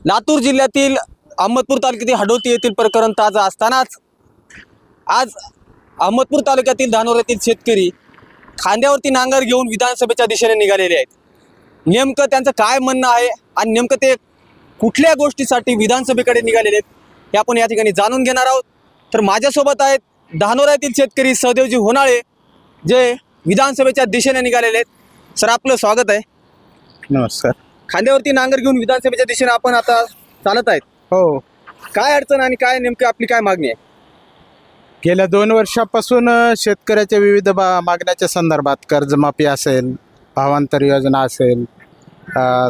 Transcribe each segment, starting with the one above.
लातूर जिल्ह्यातील अहमदपूर तालुक्यातील हडोती येथील प्रकरण ताजं असतानाच आज अहमदपूर तालुक्यातील धानोऱ्यातील शेतकरी खांद्यावरती नांगर घेऊन विधानसभेच्या दिशेने निघालेले आहेत. नेमकं त्यांचं काय म्हणणं आहे आणि नेमकं ते कुठल्या गोष्टीसाठी विधानसभेकडे निघालेले आहेत हे आपण या ठिकाणी जाणून घेणार आहोत. तर माझ्यासोबत आहेत धानोऱ्यातील शेतकरी सहदेवजी होनाळे, जे विधानसभेच्या दिशेने निघालेले आहेत. सर, आपलं स्वागत आहे. नमस्कार. खांद्यावरती नांगर घेऊन विधानसभेच्या दिशेने आपण आता चालत आहेत. हो, काय अडचण आणि काय नेमकं आपली काय मागणी आहे? गेल्या 2 वर्षापासून शेतकऱ्याच्या विविध मागण्याच्या संदर्भात कर्जमाफी असेल, भावांतर योजना असेल,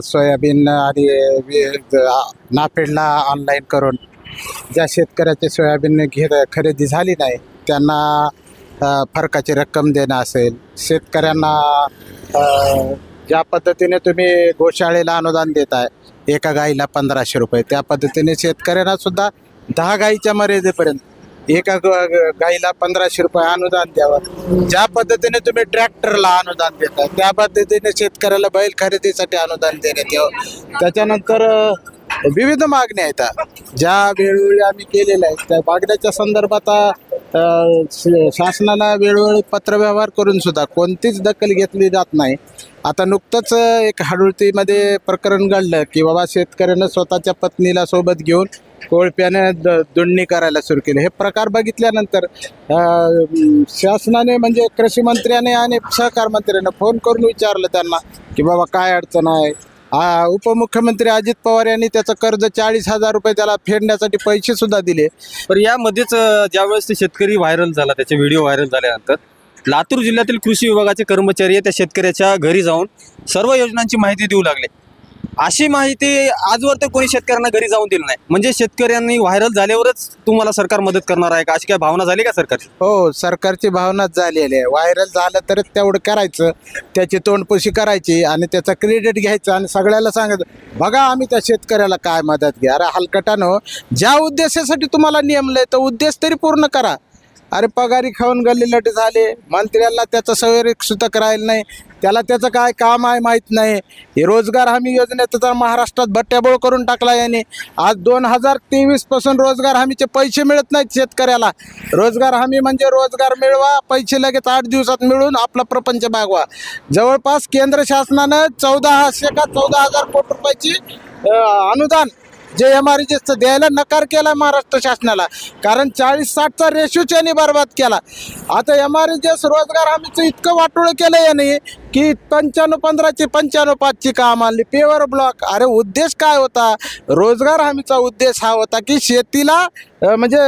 सोयाबीन आणि नाफेडला ऑनलाईन करून ज्या शेतकऱ्याचे सोयाबीन खरेदी झाली नाही त्यांना फरकाची रक्कम देणं असेल, शेतकऱ्यांना ज्या पद्धतीने तुम्ही गोशाळेला अनुदान देत आहे एका गाईला 1500 रुपये, त्या पद्धतीने शेतकऱ्यांना सुद्धा 10 गाईच्या मर्यादेपर्यंत एका गाईला 1500 रुपये अनुदान द्यावं. ज्या पद्धतीने तुम्ही ट्रॅक्टरला अनुदान देता त्या पद्धतीने शेतकऱ्याला बैल खरेदीसाठी अनुदान देण्यात यावं. त्याच्यानंतर विविध मागण्या आहेत ज्या वेळोवेळी आम्ही केलेल्या आहेत. त्या मागण्याच्या संदर्भात शासनाला वेळोवेळी पत्रव्यवहार करून सुद्धा कोणतीच दखल घेतली जात नाही. आता नुकतंच एक हडुळतीमध्ये प्रकरण घडलं की बाबा शेतकऱ्यानं स्वतःच्या पत्नीला सोबत घेऊन कोळप्याने दुंडणी करायला सुरू केली. हे प्रकार बघितल्यानंतर शासनाने म्हणजे कृषी मंत्र्याने आणि सहकार मंत्र्याने फोन करून विचारलं त्यांना की बाबा काय अडचण आहे. उपमुख्यमंत्री अजित पवार यांनी त्याचं कर्ज 40,000 रुपये त्याला फेडण्यासाठी पैसे सुद्धा दिले. पण यामध्येच ज्यावेळेस ते शेतकरी व्हायरल झाला, त्याचे व्हिडिओ व्हायरल झाल्यानंतर लातूर जिल्ह्यातील कृषी विभागाचे कर्मचारी त्या शेतकऱ्याच्या घरी जाऊन सर्व योजनांची माहिती देऊ लागले. अशी माहिती आजवर तर कोणी शेतकऱ्यांना घरी जाऊन दिली नाही. म्हणजे शेतकऱ्यांनी व्हायरल झाल्यावरच तुम्हाला सरकार मदत करणार आहे का, अशी काय भावना झाली का सरकारची? हो, सरकारची भावनाच झालेली आहे. व्हायरल झालं तर तेवढं करायचं, त्याची तोंडपुशी करायची आणि त्याचा क्रेडिट घ्यायचं आणि सगळ्याला सांगायचं बघा आम्ही त्या शेतकऱ्याला काय मदत घ्या. अरे हलकटानो, ज्या उद्देशासाठी तुम्हाला नेमलंय तो उद्देश तरी पूर्ण करा. अरे पगारी खाऊन गल्लीलट झाले, मंत्र्याला त्याचं संवेदक सुद्धा करायला नाही, त्याला त्याचं काय काम आहे माहीत नाही. हे रोजगार हमी योजनेचं तर महाराष्ट्रात बट्ट्याबोळ करून टाकला याने. आज 2023 पासून रोजगार हमीचे पैसे मिळत नाहीत शेतकऱ्याला. रोजगार हमी म्हणजे रोजगार मिळवा, पैसे लगेच 8 दिवसात मिळून आपला प्रपंच भागवा. जवळपास केंद्र शासनानं 14,000 कोटी रुपयाची अनुदान जे MRGSचं द्यायला नकार केला महाराष्ट्र शासनाला, कारण 40-60चा रेशो त्यांनी बरबाद केला. आता MRGS रोजगार हमीचं इतकं वाटोळं केलं याने की 95-15ची 95-5ची काम आणली, पेवर ब्लॉक. अरे उद्देश काय होता? रोजगार हमीचा उद्देश हा होता की शेतीला म्हणजे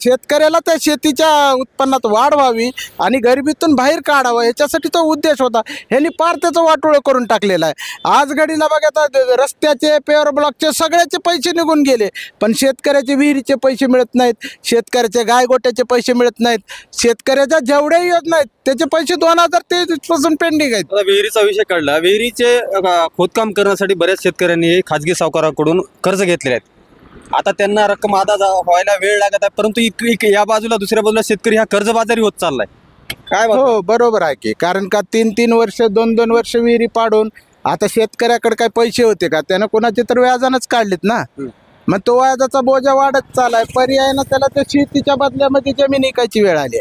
शेतकऱ्याला त्या शेतीच्या उत्पन्नात वाढ व्हावी आणि गरिबीतून बाहेर काढावं, याच्यासाठी तो उद्देश होता. ह्यांनी पार त्याचं वाटोळं करून टाकलेलं आहे. आज घडीला बघा आता रस्त्याचे पेवर ब्लॉकचे सगळ्याचे पैसे निघून गेले, पण शेतकऱ्याचे विहिरीचे पैसे मिळत नाहीत, शेतकऱ्याचे गायगोट्याचे पैसे मिळत नाहीत, शेतकऱ्याच्या जेवढ्या योजना आहेत त्याचे पैसे 2023 पासून पेंडिंग आहेत. विहिरीचा विषय काढला. विहिरीचे खोदकाम करण्यासाठी बऱ्याच शेतकऱ्यांनी खाजगी सावकाराकडून कर्ज घेतलेले आहेत. आता त्यांना रक्कम अदा व्हायला वेळ लागत आहे, परंतु या बाजूला दुसऱ्या बाजूला शेतकरी हा कर्जबाजारी होत चाललाय. काय हो बरोबर आहे की, कारण का 3-3 वर्ष 2-2 वर्ष विहिरी पाडून आता शेतकऱ्याकडे काय पैसे होते का? त्यानं कोणाचे तर व्याजानंच काढलेत ना. मग तो व्याजाचा बोजा वाढत चाललाय. पर्याय ना त्याला त्या शेतीच्या बदल्यामध्ये जमीन विकायची वेळ आली,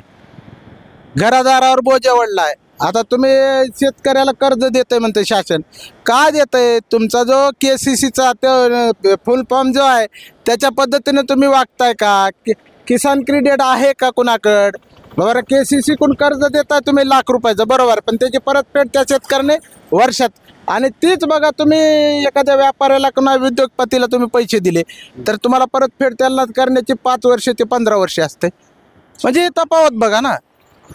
घरादारावर बोजा वाढलाय. आता तुम्ही शेतकऱ्याला कर्ज देतंय म्हणते शासन, का देतंय? तुमचा जो KCCचा तो फुल फॉर्म जो आहे त्याच्या पद्धतीने तुम्ही वागताय का? किसान क्रेडिट आहे का कुणाकडं? बरोबर, KCC कोण कर्ज देताय तुम्ही लाख रुपयाचं, बरोबर, पण त्याची परतफेड त्या शेतकऱ्याने वर्षात. आणि तीच बघा तुम्ही एखाद्या व्यापाऱ्याला किंवा उद्योगपतीला तुम्ही पैसे दिले तर तुम्हाला परतफेड त्याला करण्याची 5 वर्ष ते 15 वर्षे असते. म्हणजे तफावत बघा ना.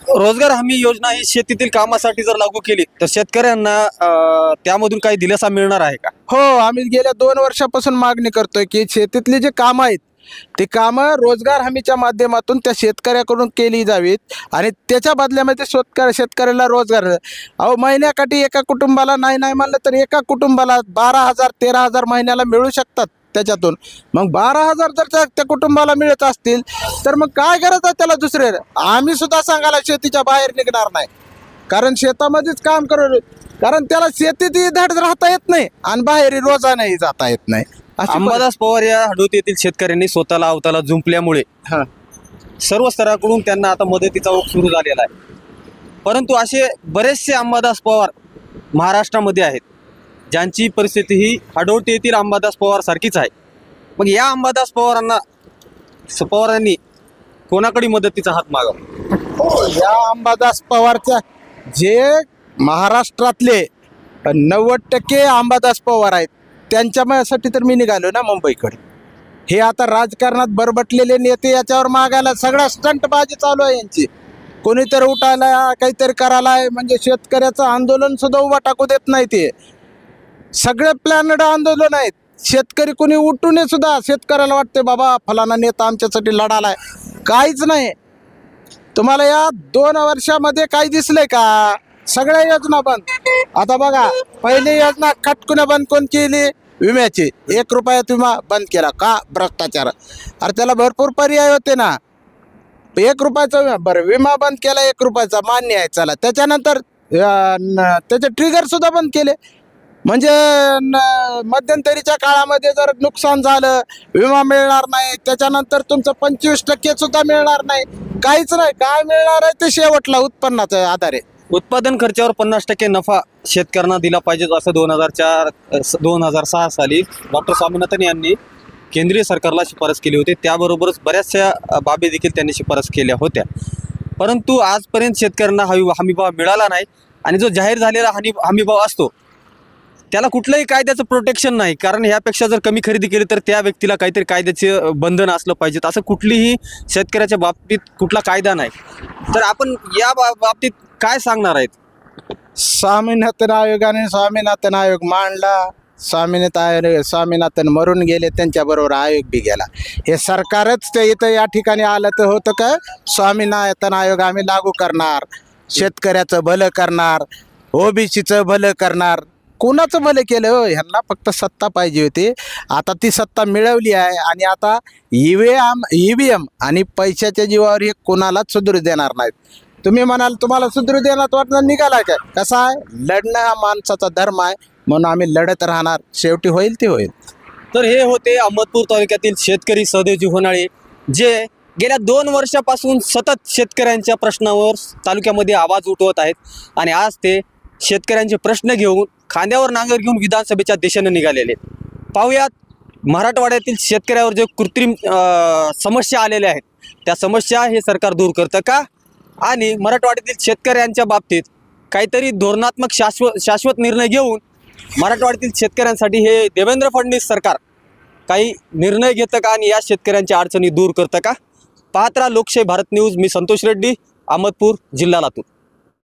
रोजगार हमी योजना ही शेतीतील कामासाठी जर लागू केली तर शेतकऱ्यांना त्यामधून काही दिलासा मिळणार आहे का? हो, आम्ही गेल्या 2 वर्षापासून मागणी करतोय की शेतीतली जे कामं आहेत ते कामं रोजगार हमीच्या माध्यमातून त्या शेतकऱ्याकडून केली जावीत आणि त्याच्या बदल्यामध्ये शेतकऱ्याला रोजगार. अहो महिन्याकाठी एका कुटुंबाला नाही म्हणलं तर एका कुटुंबाला 12,000-13,000 महिन्याला मिळू शकतात त्याच्यातून. मग 12,000 जर त्या कुटुंबाला मिळत असतील तर मग काय गरज आहे त्याला दुसरे? आम्ही सुद्धा सांगायला शेतीच्या बाहेर निघणार नाही, कारण शेतामध्येच काम करू, कारण त्याला शेतीतही धड राहता येत नाही आणि बाहेर रोजानेही जाता येत नाही. अशी अंबादास पवार या हडोती येथील शेतकऱ्यांनी स्वतःला अवताला जुंपल्यामुळे हां सर्व स्तराकडून त्यांना आता मदतीचा ओघ सुरू झालेला आहे. परंतु असे बरेचसे अंबादास पवार महाराष्ट्रामध्ये आहेत ज्यांची परिस्थिती ही हडोटी येथील अंबादास पवार सारखीच आहे. मग या अंबादास पवारांनी कोणाकडे मदतीचा हात मागावा? या अंबादास पवारच्या जे महाराष्ट्रातले 90% अंबादास पवार आहेत त्यांच्यासाठी तर मी निघालो ना मुंबईकडे. हे आता राजकारणात बरबटलेले नेते याच्यावर मागायला सगळा स्टंटबाजी चालू आहे यांची. कोणीतरी उठायला काहीतरी करायला म्हणजे शेतकऱ्याचं आंदोलन सुद्धा उभा टाकू देत नाही. ते सगळे प्लॅनड आंदोलन आहेत. शेतकरी कोणी उठून सुद्धा शेतकऱ्याला वाटते बाबा फलाना नेता आमच्यासाठी लढालाय. काहीच नाही. तुम्हाला या 2 वर्षामध्ये काही दिसलंय का? सगळ्या योजना बंद. आता बघा पहिली योजना खटकुने बंद कोण केली? विम्याची 1 रुपयात विमा बंद केला का? भ्रष्टाचार. अरे त्याला भरपूर पर्याय होते ना. 1 रुपयाचा विमा, बरं विमा बंद केला 1 रुपयाचा, मान्य आहे चला. त्याच्यानंतर त्याचे ट्रिगर सुद्धा बंद केले. म्हणजे मध्यंतरीच्या काळामध्ये जर नुकसान झालं विमा मिळणार नाही, त्याच्यानंतर तुमचं 25% सुद्धा मिळणार नाही. काहीच नाही. काय मिळणार आहे ते शेवटला उत्पन्नाच्या आधारे. उत्पादन खर्चावर 50% नफा शेतकऱ्यांना दिला पाहिजे असं 2006 साली डॉक्टर स्वामीनाथन यांनी केंद्रीय सरकारला शिफारस केली होती. त्याबरोबरच बऱ्याचशा बाबी देखील त्यांनी शिफारस केल्या होत्या. परंतु आजपर्यंत शेतकऱ्यांना हमीभाव मिळाला नाही. आणि जो जाहीर झालेला हमीभाव असतो त्याला कुठलंही कायद्याचं प्रोटेक्शन नाही. कारण ह्यापेक्षा जर कमी खरेदी केली तर त्या व्यक्तीला काहीतरी कायद्याचे बंधन असलं पाहिजेत. असं कुठलीही शेतकऱ्याच्या बाबतीत कुठला कायदा नाही. तर आपण या बाबतीत काय सांगणार आहेत? स्वामीनाथन आयोगाने स्वामीनाथन आयोग मांडला. स्वामीनाथन मरून गेले, त्यांच्याबरोबर आयोग बी गेला. हे सरकारच ते इथं या ठिकाणी आलं तर होतं का स्वामीनाथन आयोग आम्ही लागू करणार, शेतकऱ्याचं भलं करणार, ओबीसीचं भलं करणार. कोणाचं भलं केलं हो? ह्यांना फक्त सत्ता पाहिजे होती. आता ती सत्ता मिळवली आहे. आणि आता ईव्हीएम आणि पैशाच्या जीवावर हे कोणालाच सुधरू देणार नाहीत. तुम्ही म्हणाल तुम्हाला सुधरू देणार वाटणार निघाला काय? कसा आहे? लढणं हा माणसाचा धर्म आहे, म्हणून आम्ही लढत राहणार. शेवटी होईल ते होईल. तर हे होते अहमदपूर तालुक्यातील शेतकरी सहदेवजी होनाळे, जे गेल्या 2 वर्षापासून सतत शेतकऱ्यांच्या प्रश्नावर तालुक्यामध्ये आवाज उठवत आहेत. आणि आज ते शेतकऱ्यांचे प्रश्न घेऊन खांद्यावर नांगर घेऊन विधानसभेच्या दिशेने निघालेले. पाहूयात मराठवाड्यातील शेतकऱ्यावर जे कृत्रिम समस्या आलेल्या आहेत त्या समस्या हे सरकार दूर करतं का? आणि मराठवाड्यातील शेतकऱ्यांच्या बाबतीत काहीतरी धोरणात्मक शाश्वत निर्णय घेऊन मराठवाड्यातील शेतकऱ्यांसाठी हे देवेंद्र फडणवीस सरकार काही निर्णय घेतं का? आणि या शेतकऱ्यांच्या अडचणी दूर करतं का? पाहत राहा लोकशाही भारत न्यूज. मी संतोष रेड्डी, अहमदपूर, जिल्हा लातूर.